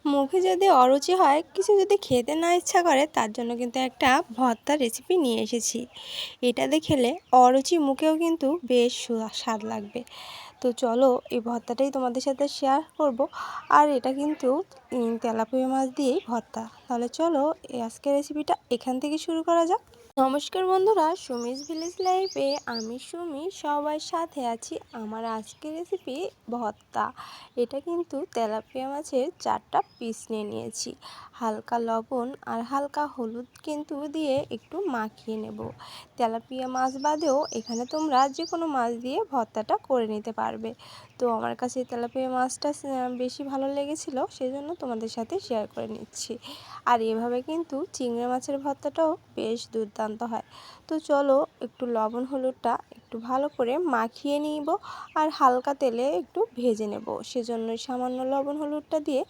মুখে যদি অরুচি হয়, কিছু যদি খেতে না ইচ্ছা করে, তার জন্য কিন্তু একটা ভর্তার রেসিপি নিয়ে এসেছি। এটা দিয়ে খেলে অরুচি মুখেও কিন্তু বেশ স্বাদ লাগবে। তো চলো এই ভর্তাটাই তোমাদের সাথে শেয়ার করব। আর এটা কিন্তু তেলাপিয়া মাছ দিয়েই ভর্তা। তাহলে চলো আজকের রেসিপিটা এখান থেকে শুরু করা যাক। নমস্কার বন্ধুরা, সুমিস ভিলেজ লাইফে আমি সুমি সবার সাথে আছি। আমার আজকের রেসিপি ভর্তা। এটা কিন্তু তেলাপিয়া মাছের 4টা পিস নিয়ে নিয়েছি। হালকা লবণ আর হালকা হলুদ কিন্তু দিয়ে একটু মাখিয়ে নেব। তেলাপিয়া মাছ বাদেও এখানে তোমরা যে কোনো মাছ দিয়ে ভর্তাটা করে নিতে পারবে। তো আমার কাছে তেলাপিয়া মাছটা বেশি ভালো লেগেছিল, সেই জন্য তোমাদের সাথে শেয়ার করে নিচ্ছি। আর এভাবে কিন্তু চিংড়ি মাছের ভর্তাটাও বেশ দুর্দান্ত হয়। তো চলো একটু লবণ হলুদটা একটু ভালো করে মাখিয়ে নিব আর হালকা তেলে একটু ভেজে নেব। সেজন্য সামান্য লবণ হলুদটা দিয়ে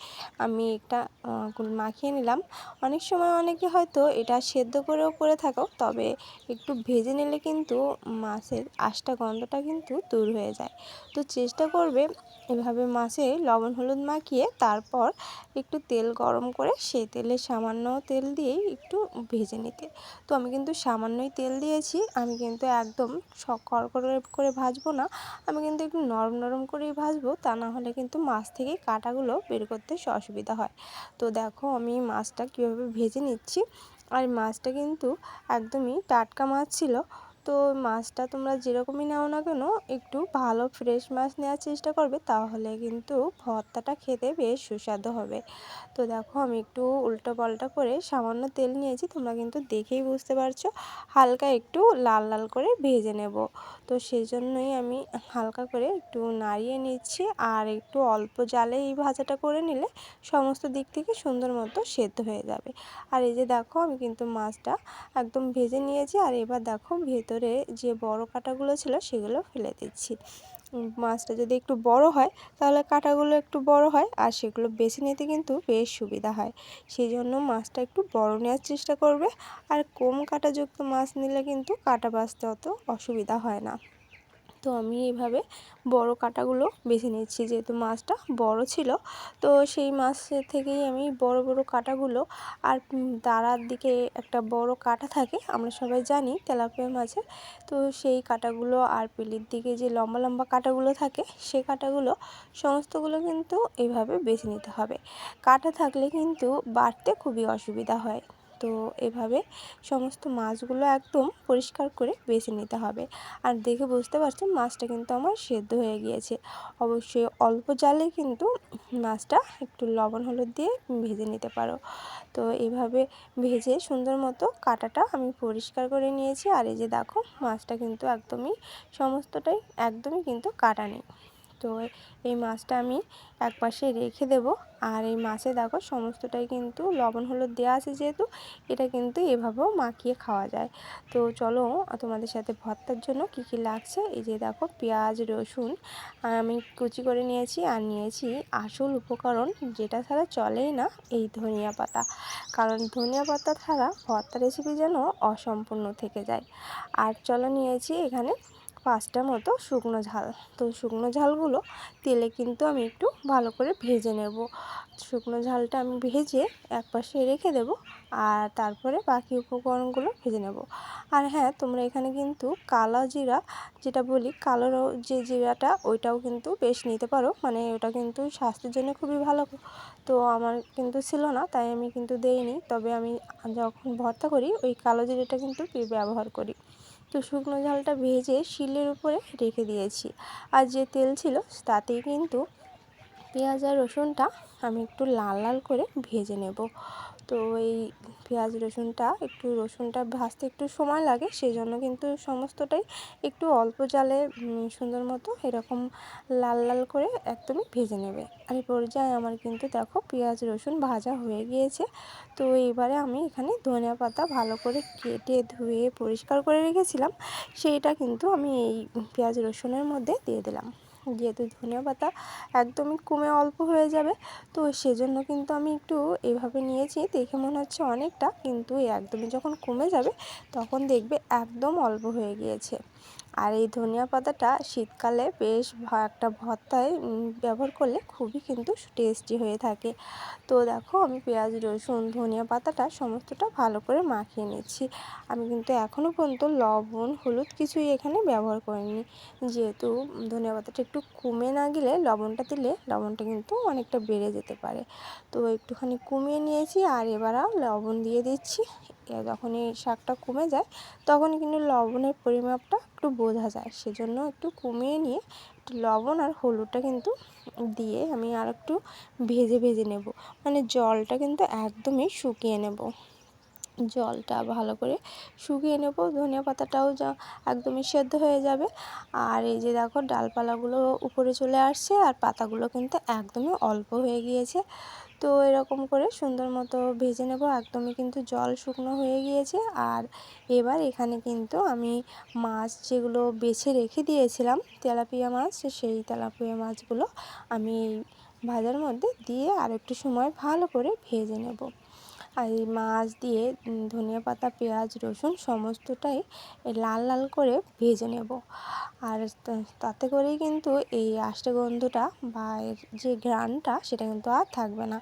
আমি একটা মাখিয়ে নিলাম। অনেক সময় অনেকে হয়তো এটা সেদ্ধ করেও করে থাকো, তবে একটু ভেজে নিলে কিন্তু মাছের আঁশটা গন্ধটা কিন্তু দূর হয়ে যায়। তো চেষ্টা করবে এভাবে মাছে লবণ হলুদ মাখিয়ে তারপর একটু তেল গরম করে সেই তেলে সামান্য তেল দিয়েই একটু ভেজে নিতে। তো আমি কিন্তু সামান্যই তেল দিয়েছি, আমি কিন্তু একদম কড়কড়ে করে ভাজবো না। আমি কিন্তু একটু নরম নরম করেই ভাজবো, তা না হলে কিন্তু মাছ থেকে কাঁটাগুলো বের করতে অসুবিধা হয়। তো দেখো আমি মাছটা কীভাবে ভেজে নিচ্ছি। আর মাছটা কিন্তু একদমই টাটকা মাছ ছিল। তো মাছটা তোমরা যেরকমই নাও না কেন, একটু ভালো ফ্রেশ মাছ নেওয়ার চেষ্টা করবে, তাহলে কিন্তু ভর্তাটা খেতে বেশ সুস্বাদু হবে। তো দেখো আমি একটু উল্টো পাল্টা করে সামান্য তেল নিয়েছি, তোমরা কিন্তু দেখেই বুঝতে পারছো। হালকা একটু লাল লাল করে ভেজে নেব। তো সেই জন্যই আমি হালকা করে একটু নাড়িয়ে নিচ্ছি। আর একটু অল্প জালে এই ভাজাটা করে নিলে সমস্ত দিক থেকে সুন্দর মতো সেদ্ধ হয়ে যাবে। আর এই যে দেখো আমি কিন্তু মাছটা একদম ভেজে নিয়েছি। আর এবার দেখো ভেতরে যে বড় কাঁটাগুলো ছিল সেগুলো ফেলে দিচ্ছি। মাছটা যদি একটু বড় হয় তাহলে কাঁটাগুলো একটু বড় হয়, আর সেগুলো বেছে নিতে কিন্তু বেশ সুবিধা হয়। সেই জন্য মাছটা একটু বড় নেওয়ার চেষ্টা করবে। আর কম কাঁটাযুক্ত মাছ নিলে কিন্তু কাঁটা বাছতে অত অসুবিধা হয় না। তো আমি এইভাবে বড় কাঁটাগুলো বেছে নিচ্ছি, যেহেতু মাছটা বড় ছিল। তো সেই মাছের থেকেই আমি বড় বড় কাঁটাগুলো, আর দাঁড়ার দিকে একটা বড় কাঁটা থাকে, আমরা সবাই জানি তেলাপিয়া মাছে। তো সেই কাঁটাগুলো আর পিলির দিকে যে লম্বা লম্বা কাঁটাগুলো থাকে, সেই কাঁটাগুলো সমস্তগুলো কিন্তু এইভাবে বেছে নিতে হবে। কাঁটা থাকলে কিন্তু বাটতে খুবই অসুবিধা হয়। তো এভাবে সমস্ত মাছগুলো একদম পরিষ্কার করে বেছে নিতে হবে। আর দেখে বুঝতে পারছো মাছটা কিন্তু আমার সেদ্ধ হয়ে গিয়েছে। অবশ্যই অল্প জালে কিন্তু মাছটা একটু লবণ হলুদ দিয়ে ভেজে নিতে পারো। তো এভাবে ভেজে সুন্দর মতো কাঁটাটা আমি পরিষ্কার করে নিয়েছি। আর এই যে দেখো মাছটা কিন্তু সমস্তটাই একদমই কিন্তু কাটা নেই। তো এই মাছটা আমি একপাশে রেখে দেব। আর এই মাছে দেখো সমস্তটাই কিন্তু লবণ হলুদ দেওয়া আছে, যেহেতু এটা কিন্তু এভাবেও মাখিয়ে খাওয়া যায়। তো চলো তোমাদের সাথে ভর্তার জন্য কি কি লাগছে, এই যে দেখো পেঁয়াজ রসুন আমি কুচি করে নিয়েছি। আর নিয়েছি আসল উপকরণ, যেটা ছাড়া চলেই না, এই ধনিয়া পাতা। কারণ ধনিয়া পাতা ছাড়া ভর্তা রেসিপি যেন অসম্পূর্ণ থেকে যায়। আর চলো নিয়েছি এখানে 5টা মতো শুকনো ঝাল। তো শুকনো ঝালগুলো তেলে কিন্তু আমি একটু ভালো করে ভেজে নেব। শুকনো ঝালটা আমি ভেজে একপাশে রেখে দেব। আর তারপরে বাকি উপকরণগুলো ভেজে নেব। আর হ্যাঁ, তোমরা এখানে কিন্তু কালো জিরা, যেটা বলি কালো যে জিরাটা, ওইটাও কিন্তু বেশ নিতে পারো। মানে ওটা কিন্তু স্বাস্থ্যের জন্য খুবই ভালো। তো আমার কিন্তু ছিল না, তাই আমি কিন্তু দেইনি। তবে আমি যখন ভর্তা করি ওই কালো জিরাটা কিন্তু ব্যবহার করি। তো শুকনো ঝালটা ভেজে শিলের উপরে রেখে দিয়েছি। আর যে তেল ছিল তাতেই কিন্তু পেঁয়াজ আর রসুনটা আমি একটু লাল লাল করে ভেজে নেব। তো এই পেঁয়াজ রসুনটা ভাজতে একটু সময় লাগে, সেই জন্য কিন্তু সমস্তটাই একটু অল্প জালে সুন্দর মতো এরকম লাল লাল করে একদমই ভেজে নেবে। আর এই পর্যায়ে আমার কিন্তু দেখো পেঁয়াজ রসুন ভাজা হয়ে গিয়েছে। তো এবারে আমি এখানে ধনিয়া পাতা ভালো করে কেটে ধুয়ে পরিষ্কার করে রেখেছিলাম, সেইটা কিন্তু আমি এই পেঁয়াজ রসুনের মধ্যে দিয়ে দিলাম। যেহেতু ধনিয়া পাতা একদমই কমে অল্প হয়ে যাবে, তো সেজন্য কিন্তু আমি একটু এভাবে নিয়েছি। দেখে মনে হচ্ছে অনেকটা, কিন্তু একদমই যখন কমে যাবে তখন দেখবে একদম অল্প হয়ে গিয়েছে। আর এই ধনিয়া পাতাটা শীতকালে বেশ একটা ভর্তায় ব্যবহার করলে খুবই কিন্তু টেস্টি হয়ে থাকে। তো দেখো আমি পেঁয়াজ রসুন ধনিয়া পাতাটা সমস্তটা ভালো করে মাখিয়ে নিচ্ছি। আমি কিন্তু এখনও পর্যন্ত লবণ হলুদ কিছুই এখানে ব্যবহার করিনি, যেহেতু ধনিয়া পাতাটা একটু কমে না গেলে লবণটা দিলে লবণটা কিন্তু অনেকটা বেড়ে যেতে পারে। তো একটুখানি কমিয়ে নিয়েছি আর এবার লবণ দিয়ে দিচ্ছি। যখন এই শাকটা কমে যায় তখনই কিন্তু লবণের পরিমাপটা একটু বোঝা যায়, সেজন্য একটু কমিয়ে নিয়ে একটু লবণ আর হলুদটা কিন্তু দিয়ে আমি আর একটু ভেজে নেব। মানে জলটা কিন্তু একদমই শুকিয়ে নেব, জলটা ভালো করে শুকিয়ে নেব। ধনিয়া পাতাটাও একদমই সেদ্ধ হয়ে যাবে। আর এই যে দেখো ডালপালাগুলো উপরে চলে আসছে আর পাতাগুলো কিন্তু একদমই অল্প হয়ে গিয়েছে। তো এরকম করে সুন্দর মতো ভেজে নেব, একদমই কিন্তু জল শুকনো হয়ে গিয়েছে। আর এবার এখানে কিন্তু আমি মাছ যেগুলো বেছে রেখে দিয়েছিলাম তেলাপিয়া মাছ, সেই তেলাপিয়া মাছগুলো আমি ভাজার মধ্যে দিয়ে আর একটু সময় ভালো করে ভেজে নেব। আর এই মাছ দিয়ে ধনিয়া পাতা পেঁয়াজ রসুন সমস্তটাই লাল লাল করে ভেজে নেব। আর তাতে করেই কিন্তু এই আষ্টে গন্ধটা বা এর যে ঘ্রাণটা সেটা কিন্তু আর থাকবে না।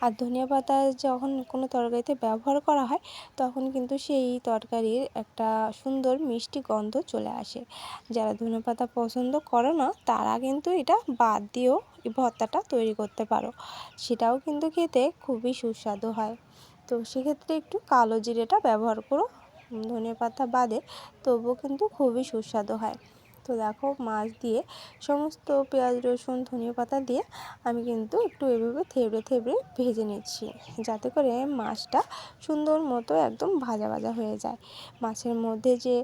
আর ধনিয়া পাতা যখন কোনো তরকারিতে ব্যবহার করা হয় তখন কিন্তু সেই তরকারির একটা সুন্দর মিষ্টি গন্ধ চলে আসে। যারা ধনিয়া পাতা পছন্দ করে না তারা কিন্তু এটা বাদ দিয়েও এই ভর্তাটা তৈরি করতে পারো, সেটাও কিন্তু খেতে খুবই সুস্বাদু হয়। তো সেক্ষেত্রে একটু কালো জিরেটা ব্যবহার করো ধনিয়া পাতা বাদে, তবুও কিন্তু খুবই সুস্বাদু হয়। তো দেখো মাছ দিয়ে সমস্ত পেঁয়াজ রসুন ধনিয়া পাতা দিয়ে আমি কিন্তু একটু এভাবে থেবড়ে থেবড়ে ভেজে নিচ্ছি, যাতে করে মাছটা সুন্দর মতো একদম ভাজা ভাজা হয়ে যায়। মাছের মধ্যে যে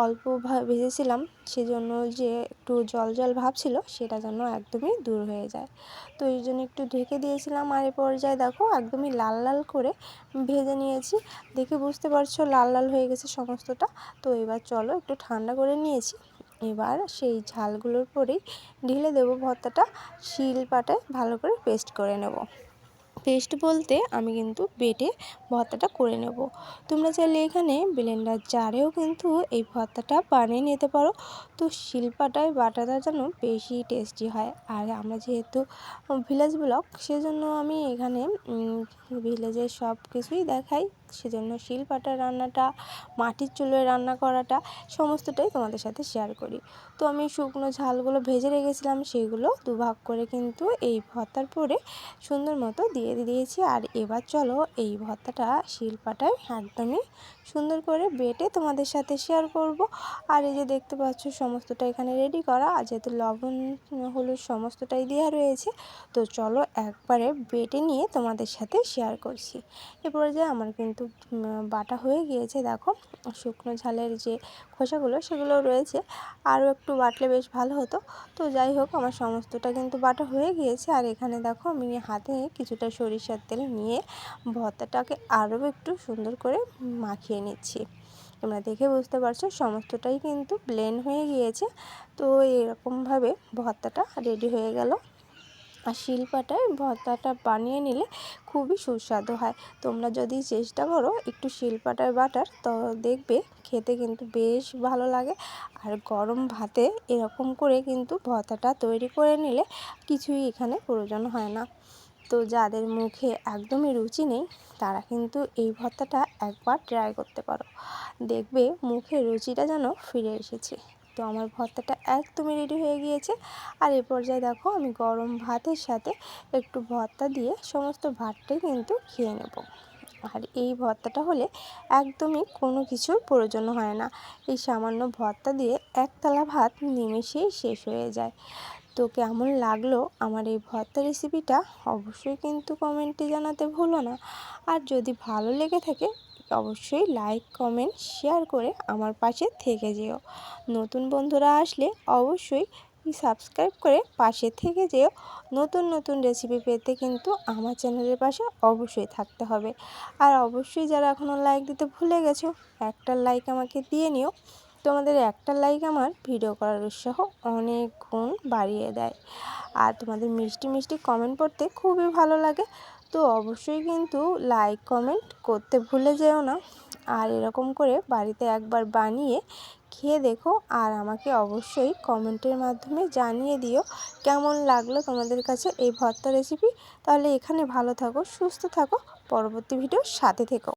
অল্প ভেজেছিলাম সেজন্য যে একটু জল জল ভাব ছিল সেটা যেন একদমই দূর হয়ে যায়। তো এই জন্য একটু ঢেকে দিয়েছিলাম। আর এ পর্যায়ে দেখো একদমই লাল লাল করে ভেজে নিয়েছি, দেখে বুঝতে পারছো লাল লাল হয়ে গেছে সমস্তটা। তো এবার চলো একটু ঠান্ডা করে নিয়েছি, এবার সেই ঝালগুলোর পরেই ঢেলে দেবো ভর্তাটা। শিলপাটায় ভালো করে পেস্ট করে নেব। পেস্ট বলতে আমি কিন্তু বেটে ভর্তাটা করে নেব। তোমরা চাইলে এখানে ব্লেন্ডার জারেও কিন্তু এই ভর্তাটা বানিয়ে নিতে পারো। তো শিলপাটায় বাটাটা যেন বেশি টেস্টি হয়। আর আমরা যেহেতু ভিলেজ ব্লগ সেজন্য আমি এখানে ভিলেজের সব কিছুই দেখাই, সেজন্য শিলপাটার রান্নাটা মাটির চুলোয় রান্না করাটা সমস্তটাই তোমাদের সাথে শেয়ার করি। তো আমি শুকনো ঝালগুলো ভেজে রেখেছিলাম সেগুলো দুভাগ করে কিন্তু এই ভর্তার পরে সুন্দর মতো দিয়ে দিয়েছি। আর এবার চলো এই ভর্তাটা শিলপাটায় একদমই সুন্দর করে বেটে তোমাদের সাথে শেয়ার করব। আর এই যে দেখতে পাচ্ছ সমস্তটা এখানে রেডি করা, আর যেহেতু লবণ হলুদ সমস্তটাই দেওয়া রয়েছে, তো চলো একবারে বেটে নিয়ে তোমাদের সাথে শেয়ার করছি। এরপরে যে আমার কিন্তু বাটা হয়ে গিয়েছে, দেখো শুকনো ঝালের যে খোসাগুলো সেগুলো রয়েছে, আরও একটু বাটলে বেশ ভালো হতো। তো যাই হোক আমার সমস্তটা কিন্তু বাটা হয়ে গিয়েছে। আর এখানে দেখো আমি হাতে কিছুটা সরিষার তেল নিয়ে ভর্তাটাকে আরও একটু সুন্দর করে মাখিয়ে নিচ্ছি। তোমরা দেখে বুঝতে পারছো সমস্তটাই কিন্তু ব্লেন্ড হয়ে গিয়েছে। তো এরকমভাবে ভর্তাটা রেডি হয়ে গেল। আর শিলপাটায় ভর্তাটা বানিয়ে নিলে খুবই সুস্বাদু হয়। তোমরা যদি চেষ্টা করো একটু শিলপাটায় বাটার, তো দেখবে খেতে কিন্তু বেশ ভালো লাগে। আর গরম ভাতে এরকম করে কিন্তু ভর্তাটা তৈরি করে নিলে কিছুই এখানে প্রয়োজন হয় না। তো যাদের মুখে একদমই রুচি নেই তারা কিন্তু এই ভর্তাটা একবার ট্রাই করতে পারো, দেখবে মুখে রুচিটা যেন ফিরে এসেছে। তো আমার ভর্তাটা একদমই রেডি হয়ে গিয়েছে। আর এ পর্যায়ে দেখো আমি গরম ভাতের সাথে একটু ভর্তা দিয়ে সমস্ত ভাতটাই কিন্তু খেয়ে নেব। আর এই ভর্তাটা হলে একদমই কোনো কিছুর প্রয়োজন হয় না, এই সামান্য ভর্তা দিয়ে এক থালা ভাত নিমেষেই শেষ হয়ে যায়। তো কেমন লাগলো আমার এই ভর্তা রেসিপিটা অবশ্যই কিন্তু কমেন্টে জানাতে ভুলো না। আর যদি ভালো লেগে থাকে অবশ্যই লাইক কমেন্ট শেয়ার করে আমার পাশে থেকে যেও। নতুন বন্ধুরা আসলে অবশ্যই সাবস্ক্রাইব করে পাশে থেকে যেও। নতুন নতুন রেসিপি পেতে কিন্তু আমার চ্যানেলের পাশে অবশ্যই থাকতে হবে। আর অবশ্যই যারা এখনও লাইক দিতে ভুলে গেছো একটা লাইক আমাকে দিয়ে নিও। তোমাদের একটা লাইক আমার ভিডিও করার উৎসাহ অনেক গুণ বাড়িয়ে দেয়। আর তোমাদের মিষ্টি মিষ্টি কমেন্ট পড়তে খুবই ভালো লাগে। তো অবশ্যই কিন্তু লাইক কমেন্ট করতে ভুলে যেও না। আর এরকম করে বাড়িতে একবার বানিয়ে খেয়ে দেখো আর আমাকে অবশ্যই কমেন্টের মাধ্যমে জানিয়ে দিও কেমন লাগলো তোমাদের কাছে এই ভর্তা রেসিপি। তাহলে এখানে ভালো থাকো, সুস্থ থাকো, পরবর্তী ভিডিওর সাথে থেকো।